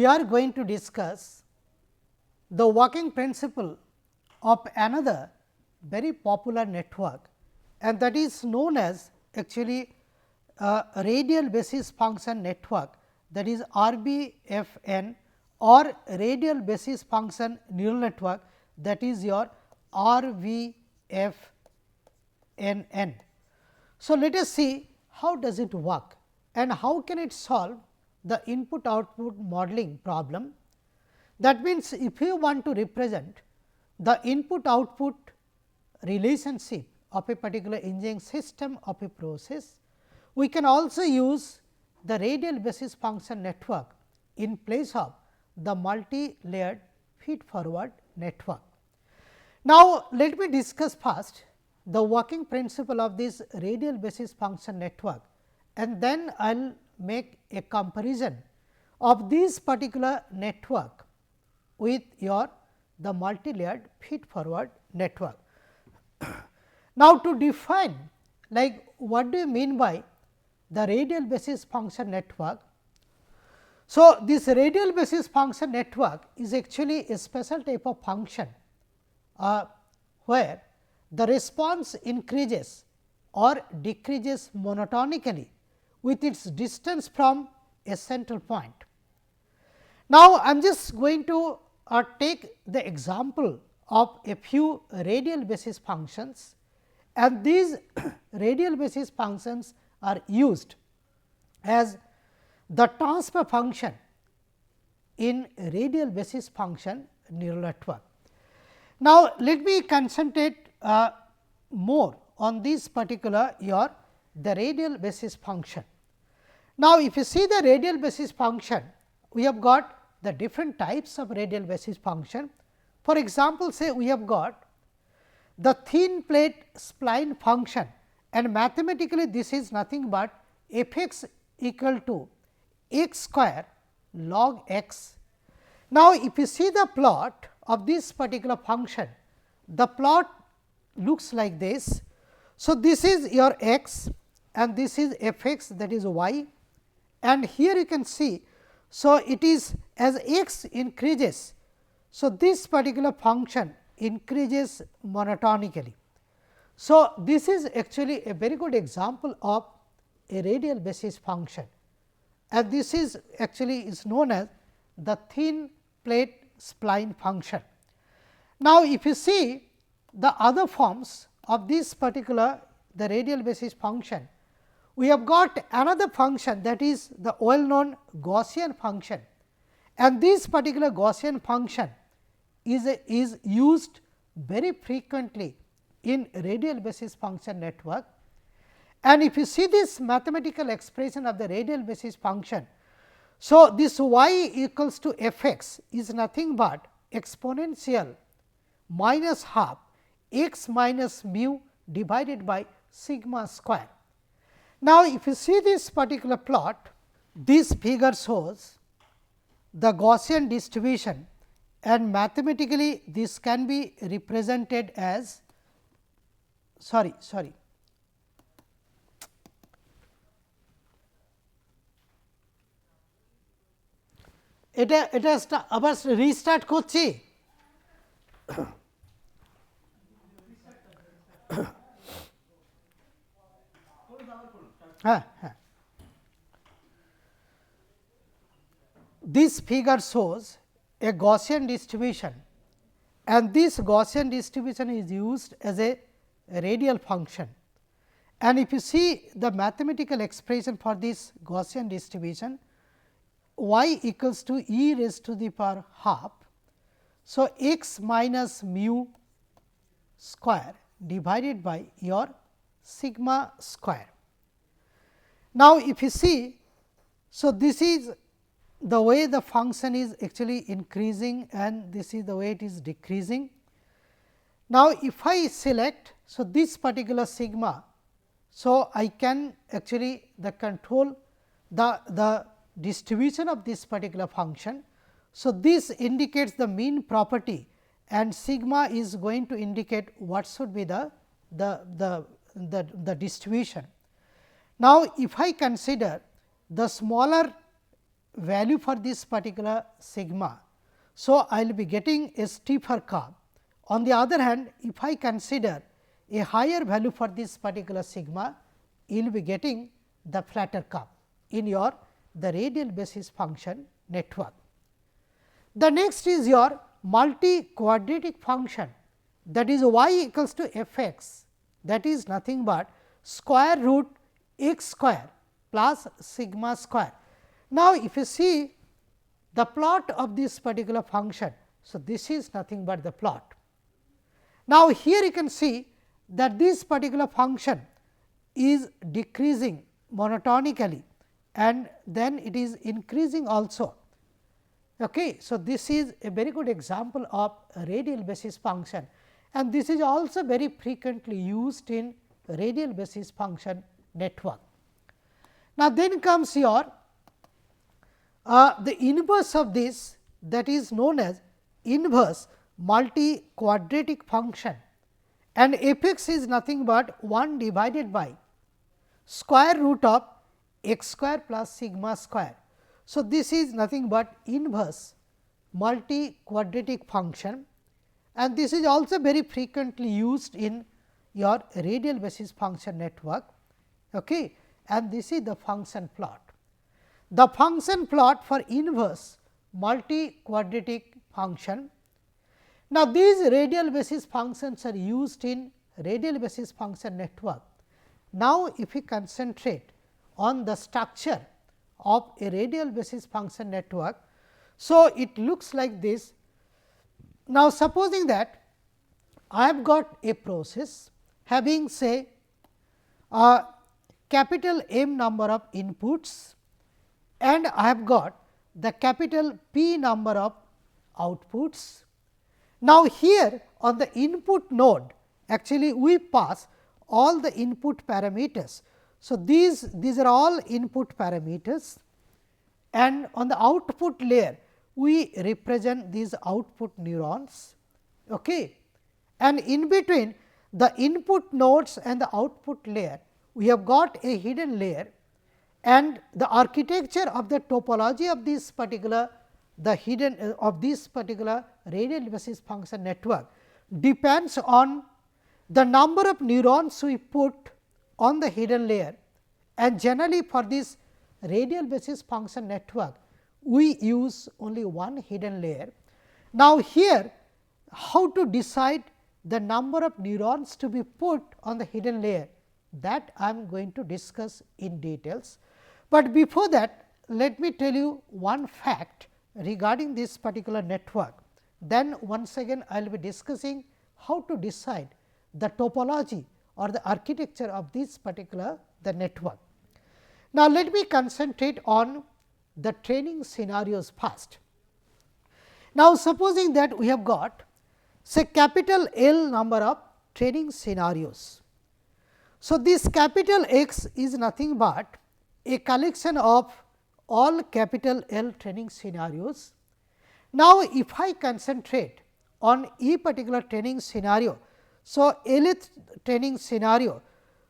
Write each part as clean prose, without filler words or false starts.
are going to discuss the working principle of another very popular network, and that is known as actually radial basis function network, that is RBFN, or radial basis function neural network, that is your RBFNN. So, let us see how does it work and how can it solve the input output modeling problem. That means, if you want to represent the input output relationship of a particular engineering system of a process, we can also use the radial basis function network in place of the multi-layered feed forward network. Now, let me discuss first the working principle of this radial basis function network, and then I will make a comparison of this particular network with your the multi-layered feed forward network. Now, to define like what do you mean by the radial basis function network? So, this radial basis function network is actually a special type of function where the response increases or decreases monotonically with its distance from a central point. Now, I am just going to take the example of a few radial basis functions, and these radial basis functions are used as the transfer function in radial basis function neural network. Now, let me concentrate more on this particular the radial basis function. Now, if you see the radial basis function, we have got the different types of radial basis function. For example, say we have got the thin plate spline function, and mathematically this is nothing but f x equal to x square log x. Now, if you see the plot of this particular function, the plot looks like this. So, this is your x and this is f x, that is y, and here you can see. So, it is as x increases. So, this particular function increases monotonically. So, this is actually a very good example of a radial basis function, and this is actually is known as the thin plate spline function. Now, if you see the other forms of this particular the radial basis function, we have got another function, that is the well known Gaussian function, and this particular Gaussian function is used very frequently in radial basis function network. And if you see this mathematical expression of the radial basis function, so this y equals to f x is nothing but exponential minus half x minus mu divided by sigma square. Now, if you see this particular plot, this figure shows the Gaussian distribution, and mathematically this can be represented as এটা আবার restart করছি। This figure shows a Gaussian distribution, and this Gaussian distribution is used as a radial function. And if you see the mathematical expression for this Gaussian distribution, y equals to e raised to the power half. So, x minus mu square divided by your sigma square. Now, if you see, so this is the way the function is actually increasing, and this is the way it is decreasing. Now, if I select, so this particular sigma, so I can actually the control the distribution of this particular function. So, this indicates the mean property, and sigma is going to indicate what should be the distribution. Now, if I consider the smaller value for this particular sigma. So, I will be getting a steeper curve. On the other hand, if I consider a higher value for this particular sigma, you will be getting the flatter curve in your the radial basis function network. The next is your multi-quadratic function, that is y equals to f x, that is nothing but square root x square plus sigma square. Now, if you see the plot of this particular function, so this is nothing but the plot. Now, here you can see that this particular function is decreasing monotonically and then it is increasing also. Okay. So, this is a very good example of a radial basis function, and this is also very frequently used in radial basis function network. Now, then comes your the inverse of this, that is known as inverse multi-quadratic function, and f x is nothing but 1 divided by square root of x square plus sigma square. So, this is nothing but inverse multi-quadratic function, and this is also very frequently used in your radial basis function network, okay, and this is the function plot. The function plot for inverse multi-quadratic function. Now, these radial basis functions are used in radial basis function network. Now, if we concentrate on the structure of a radial basis function network, so it looks like this. Now, supposing that I have got a process having say a capital M number of inputs and I have got the capital P number of outputs. Now, here on the input node actually we pass all the input parameters. So, these are all input parameters, and on the output layer we represent these output neurons, okay. And in between the input nodes and the output layer we have got a hidden layer, and the architecture of the topology of this particular the hidden of this particular radial basis function network depends on the number of neurons we put on the hidden layer, and generally for this radial basis function network we use only one hidden layer. Now, here how to decide the number of neurons to be put on the hidden layer, that I am going to discuss in details. But before that, let me tell you one fact regarding this particular network. Then once again I will be discussing how to decide the topology or the architecture of this particular the network. Now, let me concentrate on the training scenarios first. Now, supposing that we have got say capital L number of training scenarios. So, this capital X is nothing but a collection of all capital L training scenarios. Now, if I concentrate on a particular training scenario, so Lth training scenario,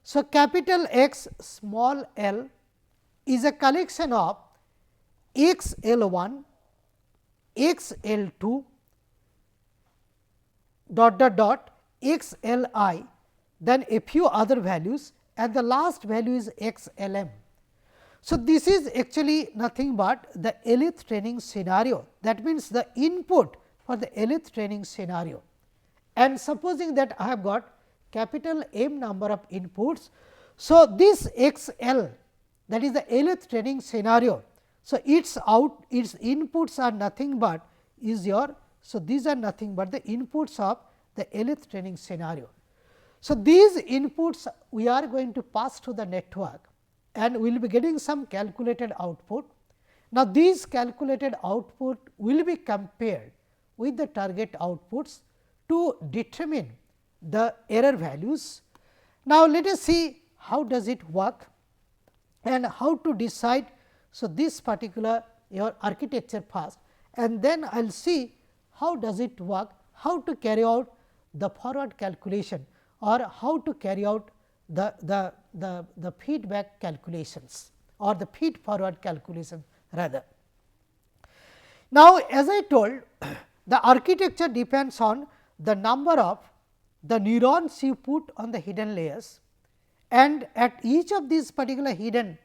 so capital X small l is a collection of x L 1, x L 2 dot x L I, then a few other values, and the last value is x L m. So, this is actually nothing but the Lth training scenario, that means the input for the Lth training scenario. And supposing that I have got capital M number of inputs. So, this x L, that is the Lth training scenario. So, its inputs are nothing but is your. So, these are nothing but the inputs of the Lth training scenario. So, these inputs we are going to pass to the network, and we will be getting some calculated output. Now, these calculated output will be compared with the target outputs to determine the error values. Now, let us see how does it work and how to decide. So, this particular your architecture first, and then I will see how does it work, how to carry out the forward calculation or how to carry out the feedback calculations or the feed forward calculation rather. Now, as I told, the architecture depends on the number of the neurons you put on the hidden layers, and at each of these particular hidden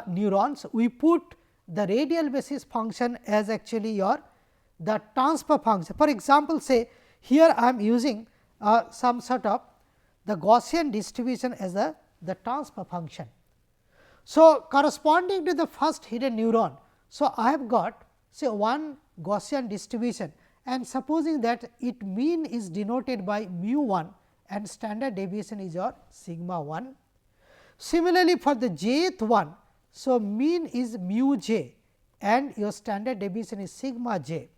neurons, we put the radial basis function as actually your the transfer function. For example, say here I am using some sort of the Gaussian distribution as the transfer function. So, corresponding to the first hidden neuron, so I have got say one Gaussian distribution, and supposing that it mean is denoted by mu 1 and standard deviation is your sigma 1. Similarly, for the jth one, so mean is mu j and your standard deviation is sigma j.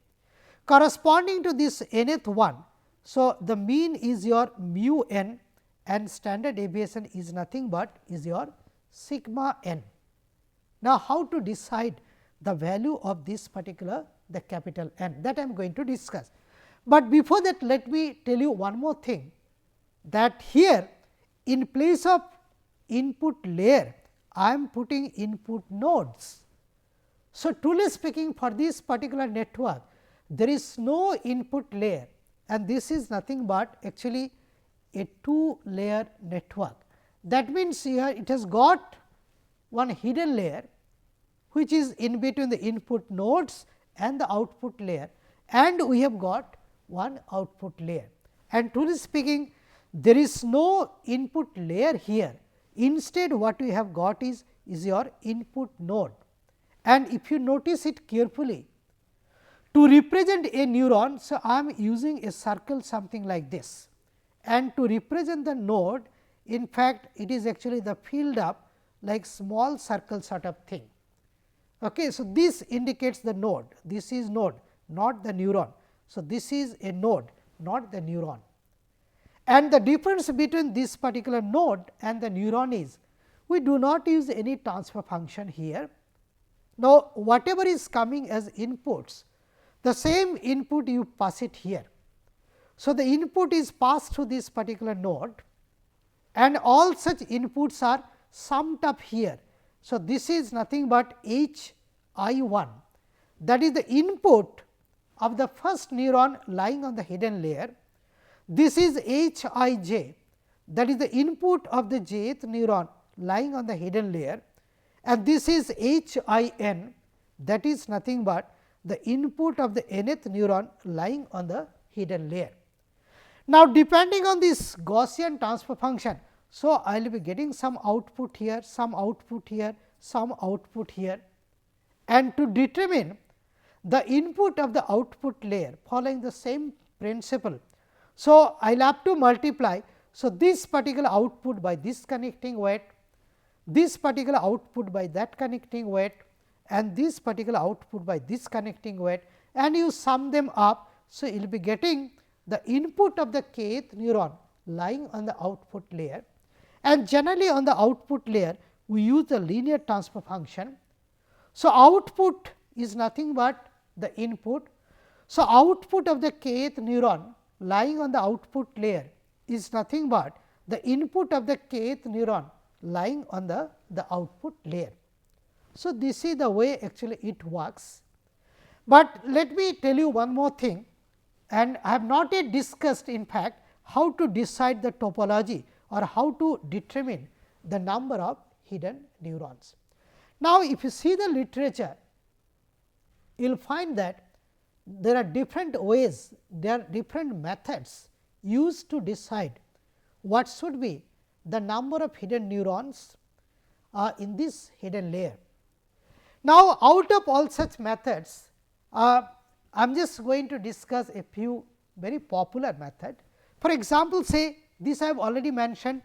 Corresponding to this nth one, so the mean is your mu n and standard deviation is nothing but is your sigma n. Now, how to decide the value of this particular the capital N, that I am going to discuss. But before that, let me tell you one more thing, that here in place of input layer, I am putting input nodes. So, truly speaking, for this particular network, there is no input layer, and this is nothing but actually a 2-layer network. That means, here it has got one hidden layer, which is in between the input nodes and the output layer, and we have got one output layer. And truly speaking, there is no input layer here. Instead, what we have got is your input node. And if you notice it carefully, to represent a neuron, so I am using a circle something like this, and to represent the node, in fact, it is actually the filled up like small circle sort of thing. Okay, so, this indicates the node, this is node, not the neuron. So, this is a node, not the neuron. And the difference between this particular node and the neuron is, we do not use any transfer function here. Now, whatever is coming as inputs, the same input you pass it here. So, the input is passed through this particular node, and all such inputs are summed up here. So, this is nothing but h I 1, that is the input of the first neuron lying on the hidden layer. This is h I j, that is the input of the jth neuron lying on the hidden layer, and this is h I n, that is nothing but the input of the nth neuron lying on the hidden layer. Now, depending on this Gaussian transfer function, so I will be getting some output here, some output here, some output here, and to determine the input of the output layer following the same principle. So, I will have to multiply. So, this particular output by this connecting weight, this particular output by that connecting weight, and this particular output by this connecting weight, and you sum them up. So, you will be getting the input of the kth neuron lying on the output layer, and generally on the output layer we use the linear transfer function. So, output is nothing but the input. So, output of the kth neuron lying on the output layer is nothing but the input of the kth neuron lying on the output layer. So, this is the way actually it works. But let me tell you one more thing, and I have not yet discussed in fact how to decide the topology or how to determine the number of hidden neurons. Now, if you see the literature, you will find that there are different ways, there are different methods used to decide what should be the number of hidden neurons in this hidden layer. Now, out of all such methods, I am just going to discuss a few very popular methods. For example, say this I have already mentioned,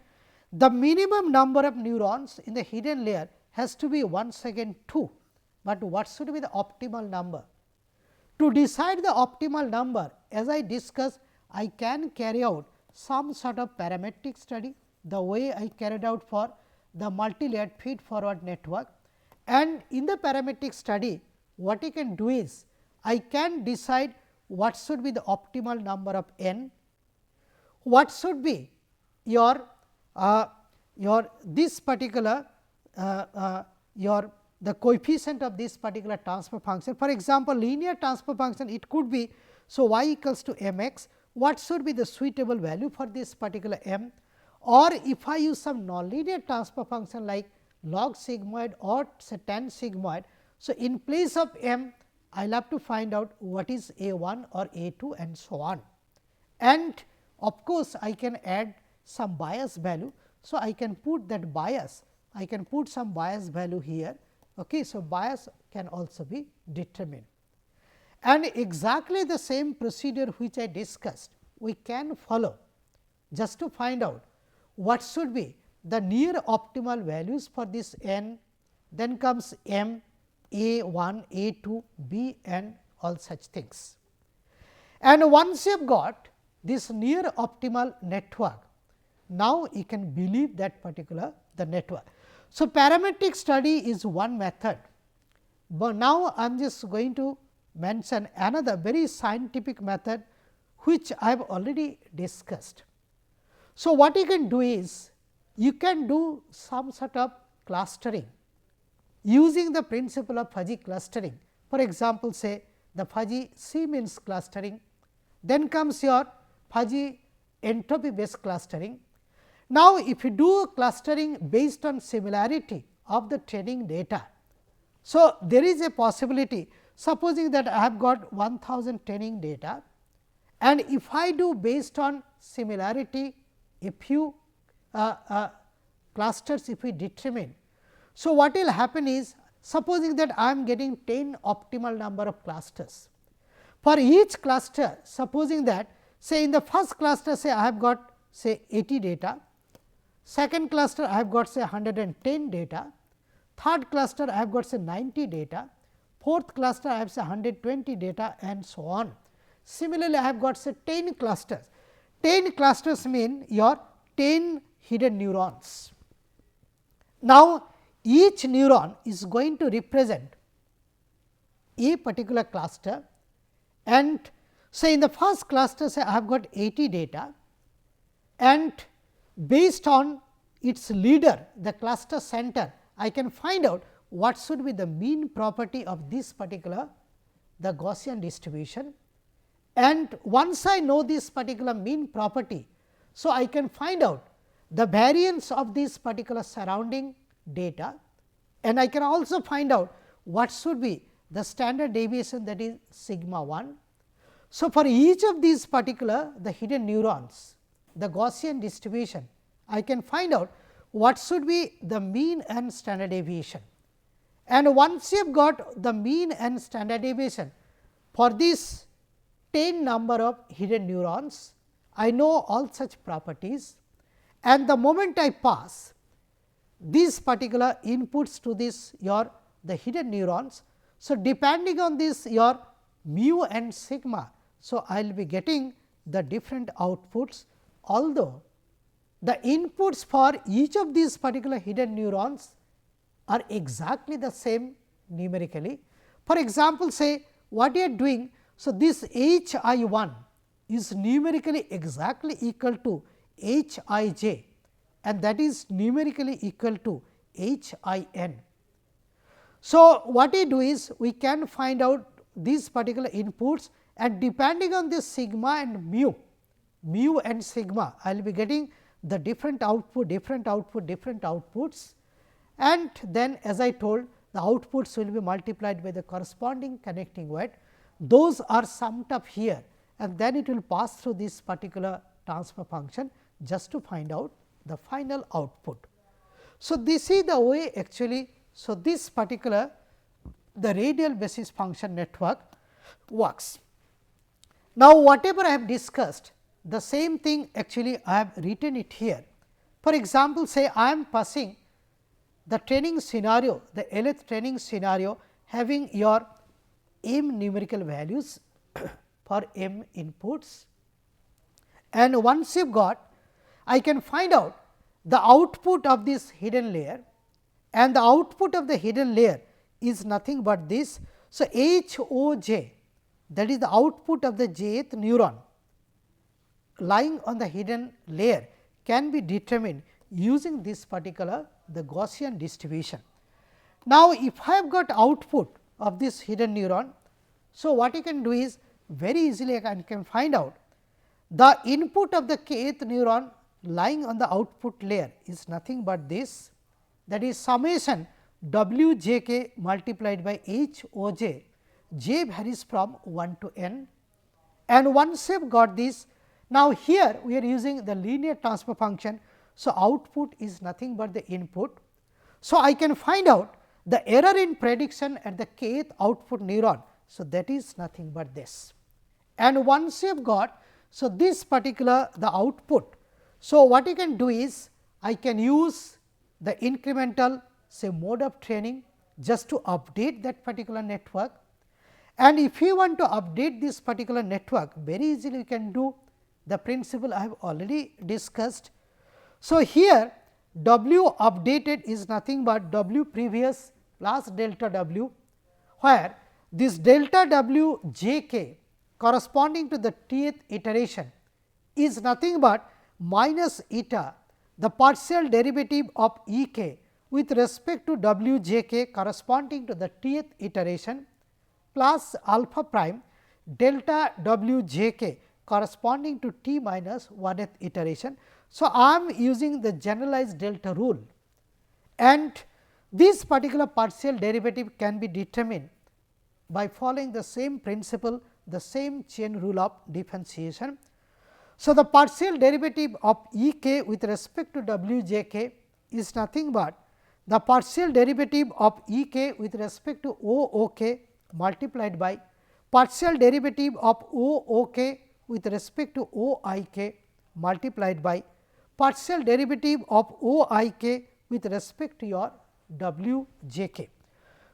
the minimum number of neurons in the hidden layer has to be once again 2, but what should be the optimal number? To decide the optimal number, as I discussed, I can carry out some sort of parametric study, the way I carried out for the multi-layered feed forward network. And in the parametric study, what I can do is, I can decide what should be the optimal number of n, what should be your this particular your the coefficient of this particular transfer function. For example, linear transfer function, it could be, so y equals to m x, what should be the suitable value for this particular m, or if I use some nonlinear transfer function like log sigmoid or say tan sigmoid. So, in place of m, I will have to find out what is a 1 or a 2 and so on. And of course, I can add some bias value. So, I can put that bias, I can put some bias value here. Okay. So, bias can also be determined, and exactly the same procedure which I discussed we can follow just to find out what should be the near optimal values for this n, then comes m, a 1, a 2, b and all such things. And once you have got this near optimal network, now you can believe that particular the network. So, parametric study is one method, but now I am just going to mention another very scientific method which I have already discussed. So, what you can do is you can do some sort of clustering using the principle of fuzzy clustering. For example, say the fuzzy C-means clustering, then comes your fuzzy entropy based clustering. Now, if you do clustering based on similarity of the training data, so there is a possibility, supposing that I have got 1000 training data, and if I do based on similarity a few clusters if we determine. So, what will happen is, supposing that I am getting 10 optimal number of clusters. For each cluster, supposing that say in the first cluster, say I have got say 80 data, second cluster I have got say 110 data, third cluster I have got say 90 data, fourth cluster I have say 120 data and so on. Similarly, I have got say 10 clusters. 10 clusters mean your 10 hidden neurons. Now, each neuron is going to represent a particular cluster, and say in the first cluster, say I have got 80 data, and based on its leader, the cluster center, I can find out what should be the mean property of this particular the Gaussian distribution. And once I know this particular mean property, so I can find out the variance of this particular surrounding data, and I can also find out what should be the standard deviation, that is sigma 1. So, for each of these particular the hidden neurons, the Gaussian distribution, I can find out what should be the mean and standard deviation. And once you have got the mean and standard deviation for this 10 number of hidden neurons, I know all such properties, and the moment I pass these particular inputs to this your the hidden neurons. So, depending on this your mu and sigma, so I will be getting the different outputs, although the inputs for each of these particular hidden neurons are exactly the same numerically. For example, say what you are doing, so this h I 1 is numerically exactly equal to h I j, and that is numerically equal to h I n. So, what we do is we can find out these particular inputs, and depending on this sigma and mu and sigma, I will be getting the different outputs, and then as I told, the outputs will be multiplied by the corresponding connecting weight. Those are summed up here, and then it will pass through this particular transfer function just to find out the final output. So, this is the way actually. So, this particular the radial basis function network works. Now, whatever I have discussed, the same thing actually I have written it here. For example, say I am passing the training scenario, the Lth training scenario having your m numerical values for m inputs, and once you have got, I can find out the output of this hidden layer, and the output of the hidden layer is nothing but this. So, h o j, that is the output of the jth neuron lying on the hidden layer, can be determined using this particular the Gaussian distribution. Now, if I have got output of this hidden neuron, so what you can do is very easily I can find out the input of the kth neuron lying on the output layer is nothing but this, that is summation w j k multiplied by h o j, j varies from 1 to n, and once you have got this, now here we are using the linear transfer function. So, output is nothing but the input. So, I can find out the error in prediction at the kth output neuron. So, that is nothing but this, and once you have got, so this particular the output. So, what you can do is I can use the incremental say mode of training just to update that particular network, and if you want to update this particular network very easily you can do the principle I have already discussed. So, here w updated is nothing but w previous plus delta w, where this delta w j k corresponding to the tth iteration is nothing but minus eta the partial derivative of E k with respect to w j k corresponding to the tth iteration plus alpha prime delta w j k corresponding to t minus 1th iteration. So, I am using the generalized delta rule, and this particular partial derivative can be determined by following the same principle, the same chain rule of differentiation. So, the partial derivative of E k with respect to w j k is nothing but the partial derivative of E k with respect to O o k multiplied by partial derivative of O o k with respect to O I k multiplied by partial derivative of O I k with respect to your w j k.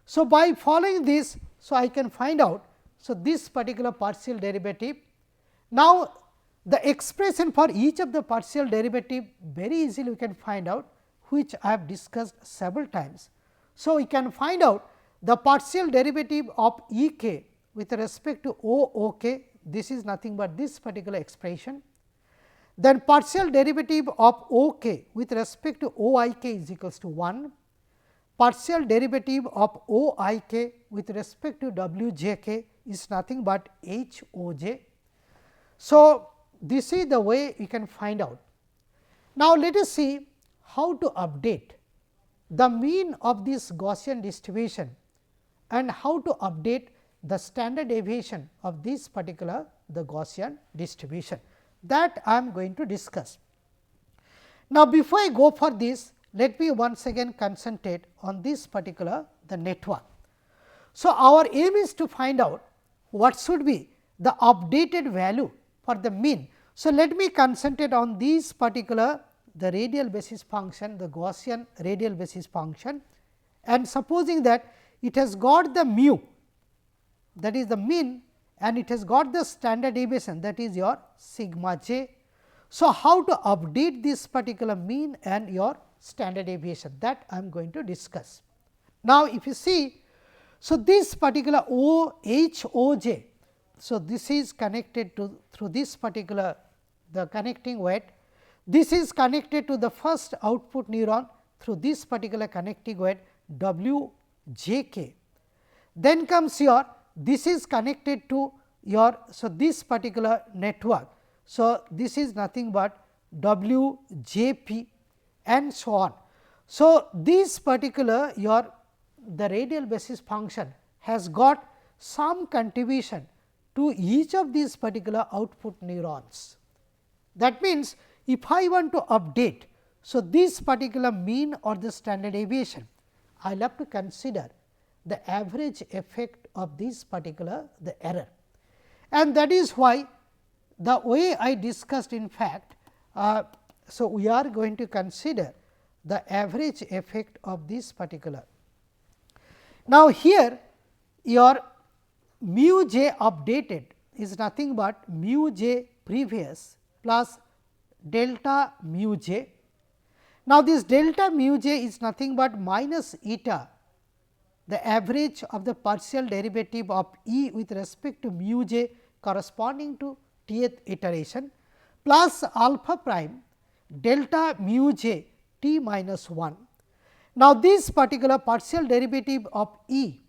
So, by following this, so I can find out, so this particular partial derivative. Now, the expression for each of the partial derivative very easily we can find out, which I have discussed several times. So, we can find out the partial derivative of E k with respect to O o k, this is nothing but this particular expression. Then partial derivative of O k with respect to O I k is equals to 1, partial derivative of O I k with respect to w j k is nothing but h o j. So, this is the way you can find out. Now, let us see how to update the mean of this Gaussian distribution and how to update the standard deviation of this particular the Gaussian distribution, that I am going to discuss. Now, before I go for this, let me once again concentrate on this particular the network. So, our aim is to find out what should be the updated value for the mean. So, let me concentrate on this particular the radial basis function, the Gaussian radial basis function, and supposing that it has got the mu, that is the mean, and it has got the standard deviation, that is your sigma j. So, how to update this particular mean and your standard deviation, that I am going to discuss. Now, if you see, so this particular O h o j, so this is connected to through this particular the connecting weight. This is connected to the first output neuron through this particular connecting weight w j k. Then comes your, this is connected to your, so this particular network. So, this is nothing but w j p and so on. So, this particular your the radial basis function has got some contribution to each of these particular output neurons. That means, if I want to update, so this particular mean or the standard deviation, I will have to consider the average effect of this particular the error, and that is why the way I discussed in fact. So, we are going to consider the average effect of this particular. Now, here your mu j updated is nothing but mu j previous plus delta mu j. Now, this delta mu j is nothing but minus eta, the average of the partial derivative of E with respect to mu j corresponding to tth iteration, plus alpha prime delta mu j t minus 1. Now, this particular partial derivative of E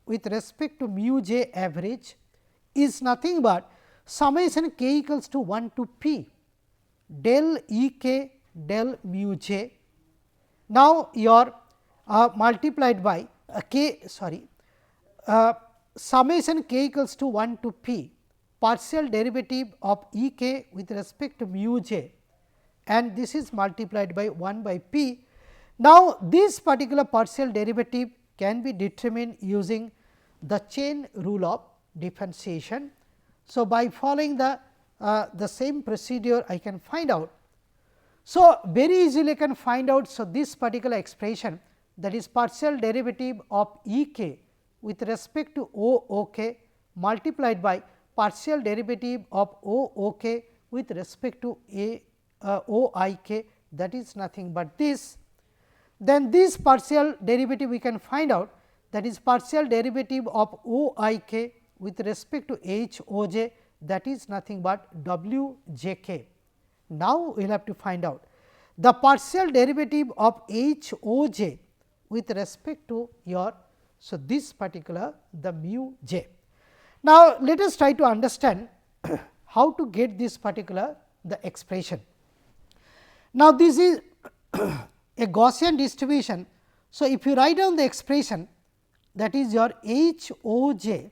with respect to mu j average is nothing but summation k equals to 1 to p del E k del mu j. Now, your multiplied by summation k equals to 1 to p partial derivative of E k with respect to mu j, and this is multiplied by 1 by p. Now, this particular partial derivative can be determined using the chain rule of differentiation. So, by following the same procedure I can find out. So, very easily I can find out. So, this particular expression, that is partial derivative of E k with respect to O OK multiplied by partial derivative of O OK with respect to O I k, that is nothing but this. Then this partial derivative we can find out, that is partial derivative of O I k with respect to H O j, that is nothing but W j k. Now, we will have to find out the partial derivative of H O j with respect to your, so this particular the mu j. Now, let us try to understand how to get this particular the expression. Now, this is a Gaussian distribution. So, if you write down the expression, that is your H O j.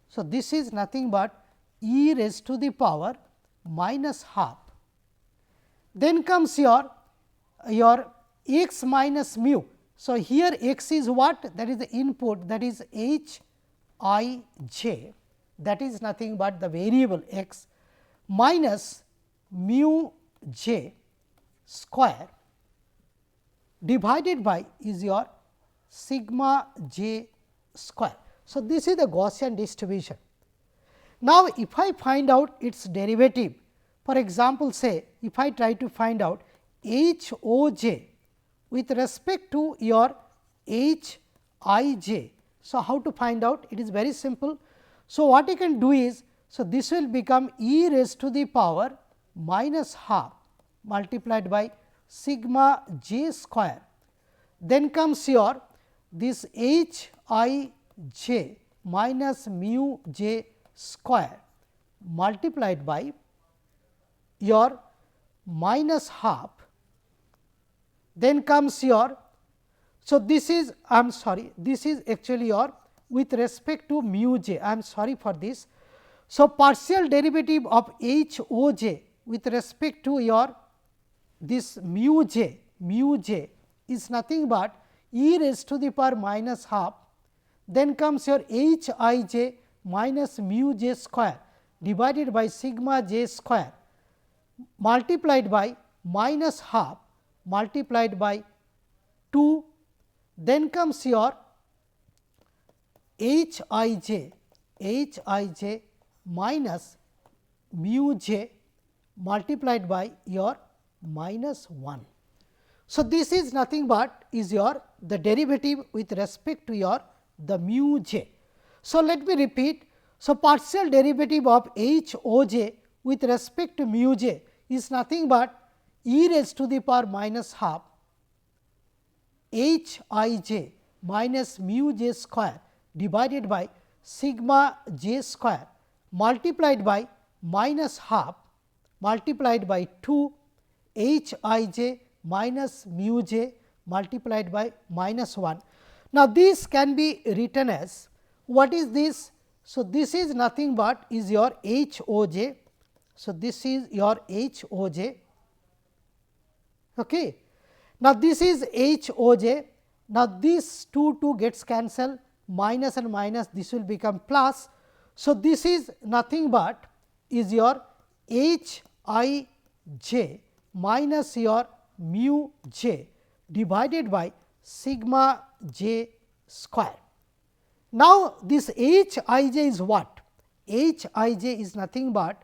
So, this is nothing but e raised to the power minus half. Then comes your x minus mu. So, here x is what? That is the input, that is H I j, that is nothing but the variable x minus mu j square divided by is your sigma j square. So, this is the Gaussian distribution. Now, if I find out its derivative, for example, say if I try to find out H O j with respect to your H I j. So, how to find out? It is very simple. So, what you can do is, so this will become e raised to the power minus half multiplied by sigma j square. Then comes your this H I j minus mu j square multiplied by your minus half. Then comes your, so this is this is actually your with respect to mu j, I am sorry for this. So, partial derivative of H O j with respect to your this mu j is nothing but e raised to the power minus half. Then comes your H I j minus mu j square divided by sigma j square multiplied by minus half multiplied by 2. Then comes your H I j minus mu j multiplied by your minus 1. So, this is nothing but is your the derivative with respect to your the mu j. So, let me repeat. So, partial derivative of H O j with respect to mu j is nothing but e raised to the power minus half H I j minus mu j square divided by sigma j square multiplied by minus half multiplied by 2 H I j minus mu j multiplied by minus 1. Now, this can be written as what is this? So, this is nothing but is your H O j. So, this is your H O j. Okay. Now, this is H O j. Now, this 2 gets cancelled, minus and minus, this will become plus. So, this is nothing but is your H I j minus your mu j divided by sigma j square. Now, this H I j is what? H I j is nothing but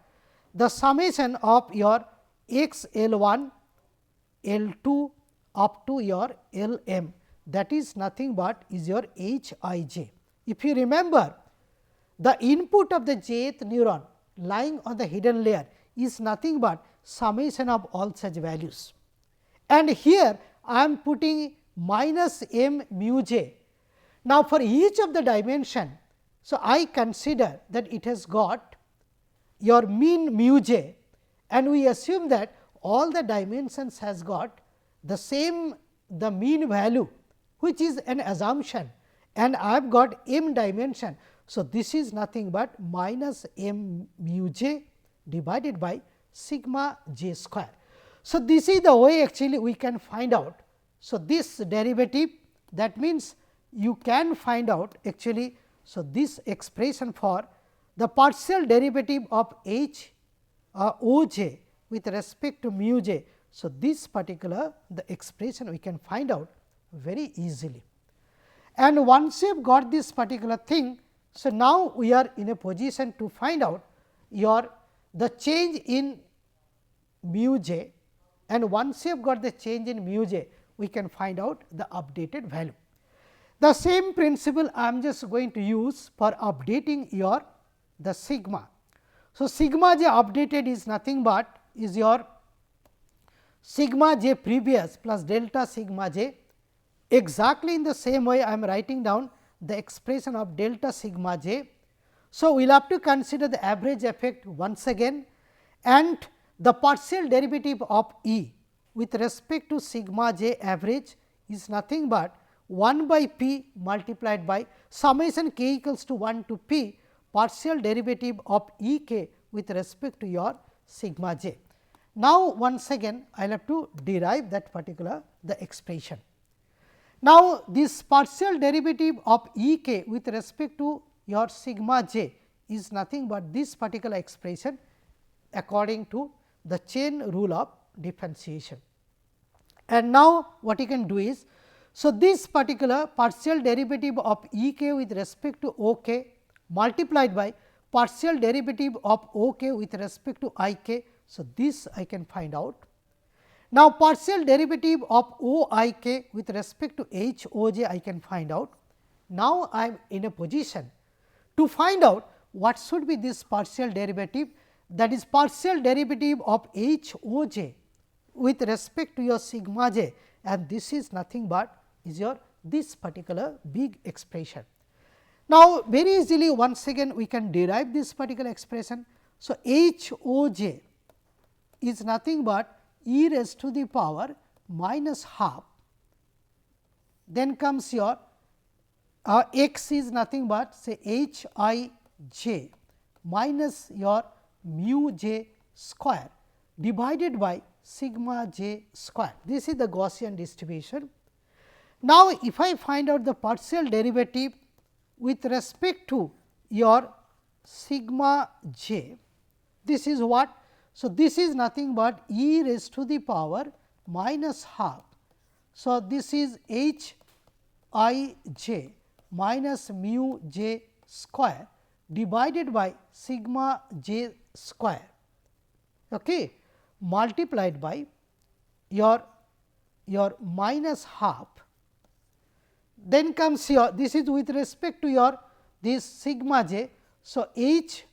the summation of your x L 1, L 2 up to your L m, that is nothing but is your H I j. If you remember, the input of the jth neuron lying on the hidden layer is nothing but summation of all such values. And here I am putting minus m mu j. Now, for each of the dimension, so I consider that it has got your mean mu j, and we assume that all the dimensions has got the same the mean value, which is an assumption, and I have got m dimension. So, this is nothing but minus m mu j divided by sigma j square. So, this is the way actually we can find out. So, this derivative, that means you can find out actually. So, this expression for the partial derivative of h o j with respect to mu j. So, this particular the expression we can find out very easily. And once you have got this particular thing, so now we are in a position to find out your the change in mu j, and once you have got the change in mu j, we can find out the updated value. The same principle I am just going to use for updating your the sigma. So, sigma j updated is nothing but is your sigma j previous plus delta sigma j. Exactly in the same way I am writing down the expression of delta sigma j. So, we will have to consider the average effect once again, and the partial derivative of E with respect to sigma j average is nothing but 1 by p multiplied by summation k equals to 1 to p partial derivative of E k with respect to your sigma j. Now, once again I will have to derive that particular the expression. Now, this partial derivative of E k with respect to your sigma j is nothing but this particular expression according to the chain rule of differentiation. And now, what you can do is, so this particular partial derivative of E k with respect to O k multiplied by partial derivative of O k with respect to I k. So, this I can find out. Now, partial derivative of O I k with respect to H O j I can find out. Now, I am in a position to find out what should be this partial derivative, that is partial derivative of H O j with respect to your sigma j, and this is nothing but is your this particular big expression. Now, very easily once again we can derive this particular expression. So, H O j is nothing but e raised to the power minus half, then comes your x is nothing but say h I j minus your mu j square divided by sigma j square. This is the Gaussian distribution. Now, if I find out the partial derivative with respect to your sigma j, this is what? So, this is nothing but e raised to the power minus half. So, this is h I j minus mu j square divided by sigma j square, okay, multiplied by your minus half. Then comes your, this is with respect to your this sigma j. So, h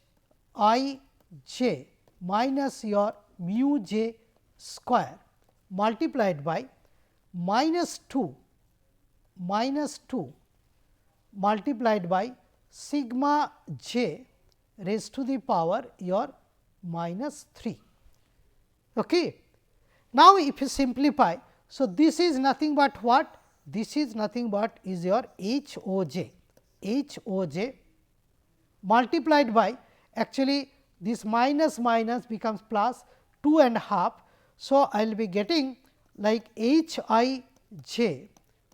I j minus your mu j square multiplied by minus 2 multiplied by sigma j raised to the power your minus 3. Okay. Now, if you simplify, so this is nothing but what? This is nothing but is your h o j multiplied by actually this minus minus becomes plus 2.5. So, I will be getting like h I j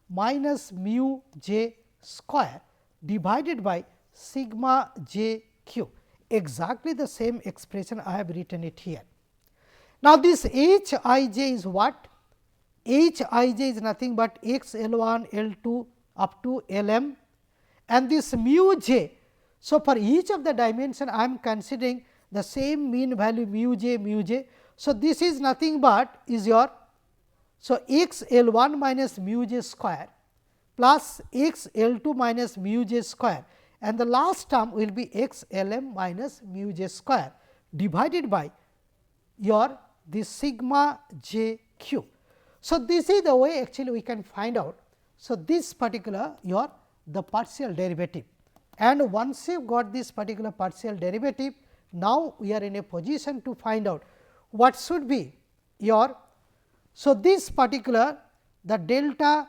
minus mu j square divided by sigma j q, exactly the same expression I have written it here. Now, this h I j is what? H I j is nothing but x L 1 L 2 up to L m, and this mu j. So, for each of the dimension I am considering the same mean value mu j. So, this is nothing but is your, so x L 1 minus mu j square plus x L 2 minus mu j square, and the last term will be x L m minus mu j square divided by this sigma j q. So, this is the way actually we can find out So, this particular your the partial derivative, and once you got this particular partial derivative, now we are in a position to find out what should be your. So, this particular the delta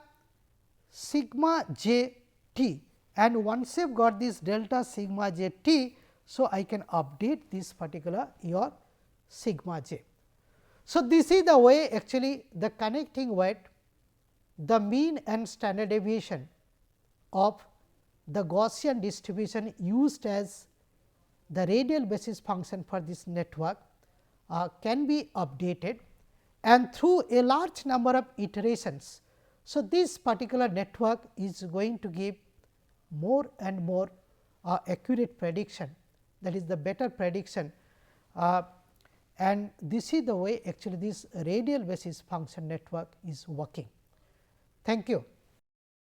sigma j t, and once you have got this delta sigma j t. So, I can update this particular your sigma j. So, this is the way actually the connecting weight, the mean and standard deviation of the Gaussian distribution used as the radial basis function for this network can be updated, and through a large number of iterations. So, this particular network is going to give more and more accurate prediction, that is the better prediction, and this is the way actually this radial basis function network is working. Thank you.